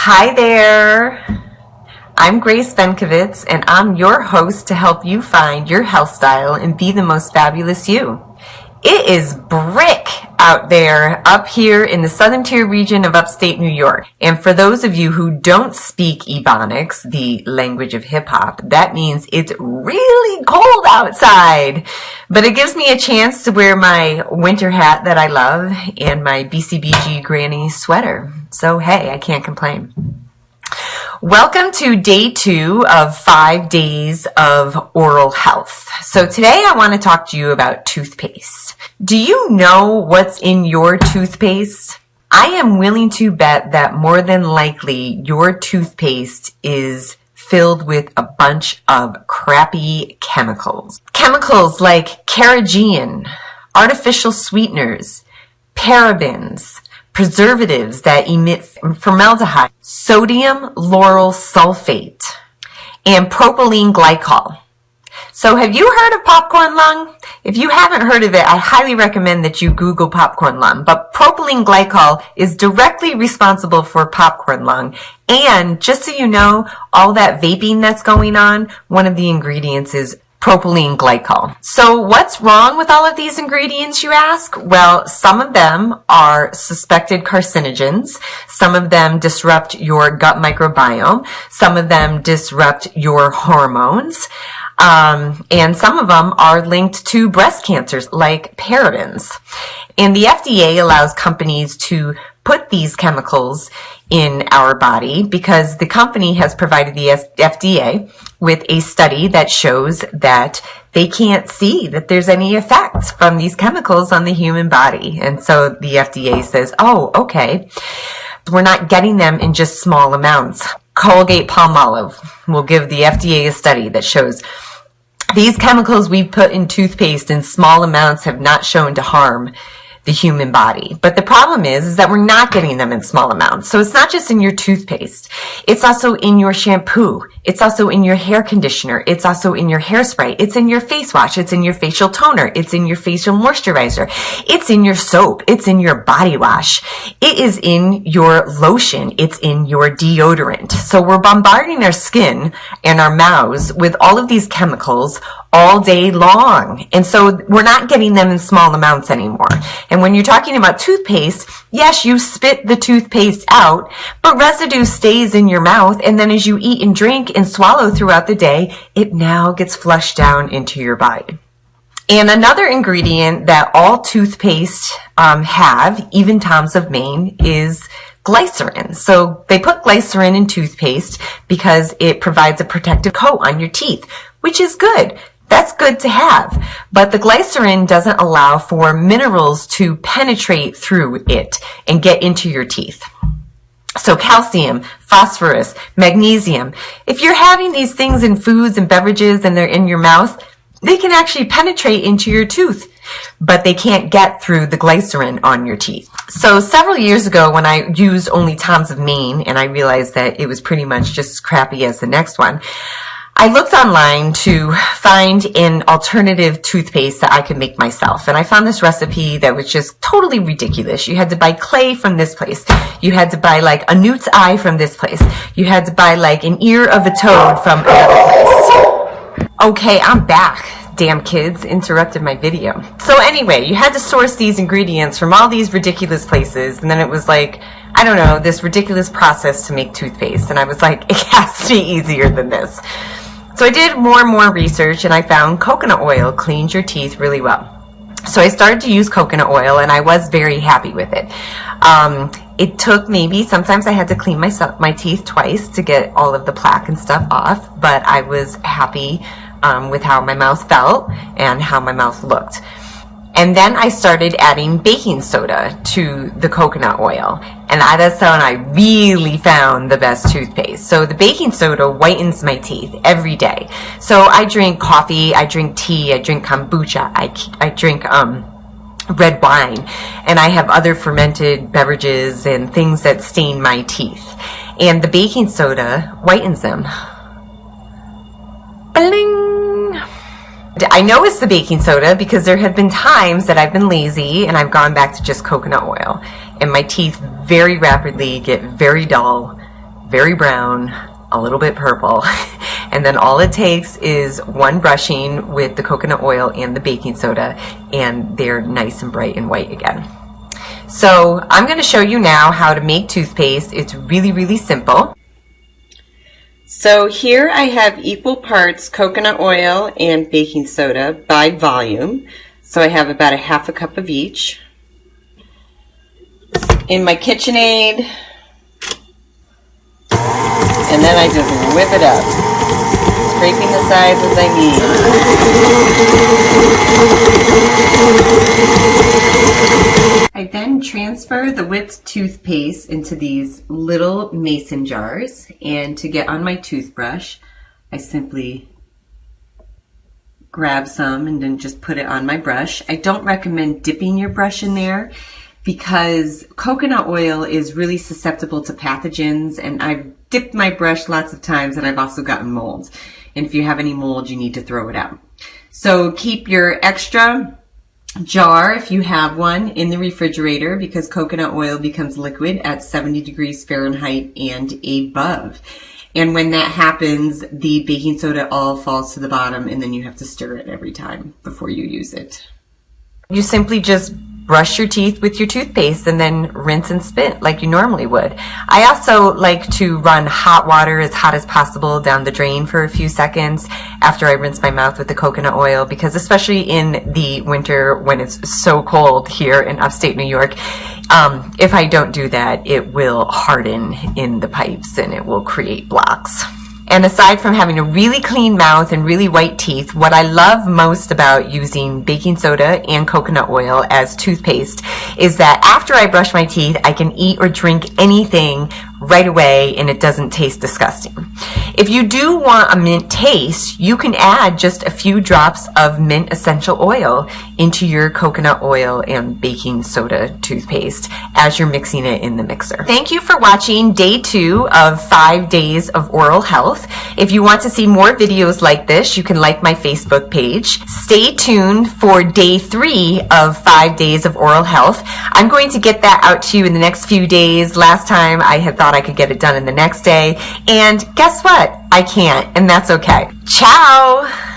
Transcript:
Hi there, I'm Grace Benkovitz, and I'm your host to help you find your health style and be the most fabulous you. It is brick out there up here in the Southern Tier region of upstate New York. And for those of you who don't speak Ebonics, the language of hip hop, that means it's really cold outside. But it gives me a chance to wear my winter hat that I love and my BCBG granny sweater. So hey, I can't complain. Welcome to day 2 of 5 days of oral health. So today I want to talk to you about toothpaste. Do you know what's in your toothpaste? I am willing to bet that more than likely your toothpaste is filled with a bunch of crappy chemicals. Chemicals like carrageenan, artificial sweeteners, parabens, preservatives that emit formaldehyde, sodium lauryl sulfate, and propylene glycol. So have you heard of popcorn lung? If you haven't heard of it, I highly recommend that you Google popcorn lung. But propylene glycol is directly responsible for popcorn lung. And just so you know, all that vaping that's going on, one of the ingredients is propylene glycol. So what's wrong with all of these ingredients, you ask? Well, some of them are suspected carcinogens. Some of them disrupt your gut microbiome. Some of them disrupt your hormones. And some of them are linked to breast cancers, like parabens. And the FDA allows companies to put these chemicals in our body because the company has provided the FDA with a study that shows that they can't see that there's any effects from these chemicals on the human body. And so the FDA says, oh, okay, we're not getting them in just small amounts. Colgate-Palmolive will give the FDA a study that shows these chemicals we put in toothpaste in small amounts have not shown to harm the human body. But the problem is that we're not getting them in small amounts. So it's not just in your toothpaste. It's also in your shampoo. It's also in your hair conditioner. It's also in your hairspray. It's in your face wash. It's in your facial toner. It's in your facial moisturizer. It's in your soap. It's in your body wash. It is in your lotion. It's in your deodorant. So we're bombarding our skin and our mouths with all of these chemicals all day long. And so we're not getting them in small amounts anymore. And when you're talking about toothpaste, yes, you spit the toothpaste out, but residue stays in your mouth. And then as you eat and drink and swallow throughout the day, it now gets flushed down into your body. And another ingredient that all toothpaste have, even Tom's of Maine, is glycerin. So they put glycerin in toothpaste because it provides a protective coat on your teeth, which is good. That's good to have, but the glycerin doesn't allow for minerals to penetrate through it and get into your teeth. So calcium, phosphorus, magnesium, if you're having these things in foods and beverages and they're in your mouth, they can actually penetrate into your tooth, but they can't get through the glycerin on your teeth. So several years ago when I used only Tom's of Maine and I realized that it was pretty much just as crappy as the next one, I looked online to find an alternative toothpaste that I could make myself. And I found this recipe that was just totally ridiculous. You had to buy clay from this place. You had to buy like a newt's eye from this place. You had to buy like an ear of a toad from another place. Okay, I'm back. Damn kids interrupted my video. So anyway, you had to source these ingredients from all these ridiculous places. And then it was like, I don't know, this ridiculous process to make toothpaste. And I was like, it has to be easier than this. So I did more and more research and I found coconut oil cleans your teeth really well. So I started to use coconut oil and I was very happy with it. It took maybe, sometimes I had to clean my teeth twice to get all of the plaque and stuff off, but I was happy with how my mouth felt and how my mouth looked. And then I started adding baking soda to the coconut oil. And that's how I really found the best toothpaste. So the baking soda whitens my teeth every day. So I drink coffee, I drink tea, I drink kombucha, I drink red wine, and I have other fermented beverages and things that stain my teeth. And the baking soda whitens them. Bling! I know it's the baking soda because there have been times that I've been lazy and I've gone back to just coconut oil, and my teeth very rapidly get very dull very brown, a little bit purple. And then all it takes is one brushing with the coconut oil and the baking soda, and they're nice and bright and white again. So I'm going to show you now how to make toothpaste. It's really, really simple. So here I have equal parts coconut oil and baking soda by volume. So I have about a half a cup of each. In my KitchenAid, and then I just whip it up, scraping the sides as I need. I then transfer the whipped toothpaste into these little mason jars, and to get on my toothbrush, I simply grab some and then just put it on my brush. I don't recommend dipping your brush in there, because coconut oil is really susceptible to pathogens, and I've dipped my brush lots of times and I've also gotten mold. And if you have any mold, you need to throw it out. So keep your extra jar, if you have one, in the refrigerator, because coconut oil becomes liquid at 70 degrees Fahrenheit and above. And when that happens, the baking soda all falls to the bottom, and then you have to stir it every time before you use it. You simply just brush your teeth with your toothpaste and then rinse and spit like you normally would. I also like to run hot water as hot as possible down the drain for a few seconds after I rinse my mouth with the coconut oil, because especially in the winter when it's so cold here in upstate New York, if I don't do that, it will harden in the pipes and it will create blocks. And aside from having a really clean mouth and really white teeth, what I love most about using baking soda and coconut oil as toothpaste is that after I brush my teeth, I can eat or drink anything right away and it doesn't taste disgusting. If you do want a mint taste, you can add just a few drops of mint essential oil into your coconut oil and baking soda toothpaste as you're mixing it in the mixer. Thank you for watching day 2 of 5 days of oral health. If you want to see more videos like this, you can like my Facebook page. Stay tuned for day 3 of 5 days of oral health. I'm going to get that out to you in the next few days. Last time I had thought I could get it done in the next day, and guess what? I can't, and that's okay. Ciao!